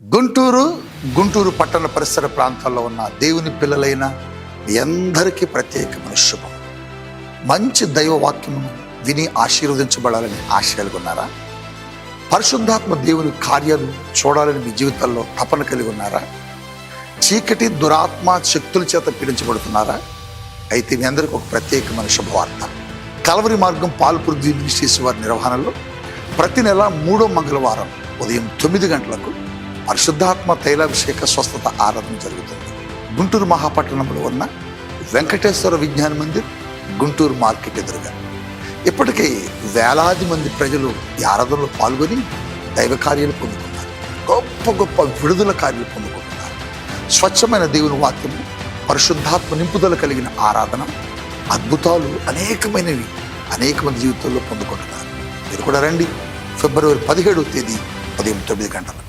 గుంటూరు పట్టణ పరిసర ప్రాంతాల్లో ఉన్న దేవుని పిల్లలైన మీ అందరికీ ప్రత్యేకమైన శుభం. మంచి దైవవాక్యమును విని ఆశీర్వదించబడాలని ఆశయాలు ఉన్నారా? పరిశుద్ధాత్మ దేవుని కార్యాలు చూడాలని మీ జీవితాల్లో తపన కలిగి ఉన్నారా? చీకటి దురాత్మ శక్తుల చేత పీడించబడుతున్నారా? అయితే మీ అందరికీ ఒక ప్రత్యేకమైన శుభవార్త. కలవరి మార్గం పాల్పూర్ మినిస్ట్రీస్ వారి నిర్వహణలో ప్రతి నెల 3వ మంగళవారం ఉదయం 9 గంటలకు పరిశుద్ధాత్మ తైలాభిషేక స్వస్థత ఆరాధన జరుగుతుంది. గుంటూరు మహాపట్టణంలో ఉన్న వెంకటేశ్వర విజ్ఞాన మందిర్, గుంటూరు మార్కెట్ ఎదురుగా. ఇప్పటికే వేలాది మంది ప్రజలు ఈ ఆరాధనలో పాల్గొని దైవ కార్యాలు పొందుకున్నారు. గొప్ప గొప్ప విడుదల కార్యాలు పొందుకుంటున్నారు. స్వచ్ఛమైన దేవుని వాక్యము, పరిశుద్ధాత్మ నింపుదల కలిగిన ఆరాధన, అద్భుతాలు అనేక మంది జీవితాల్లో పొందుకుంటున్నారు. మీరు కూడా రండి. ఫిబ్రవరి 17వ తేదీ ఉదయం 9 గంటలకు.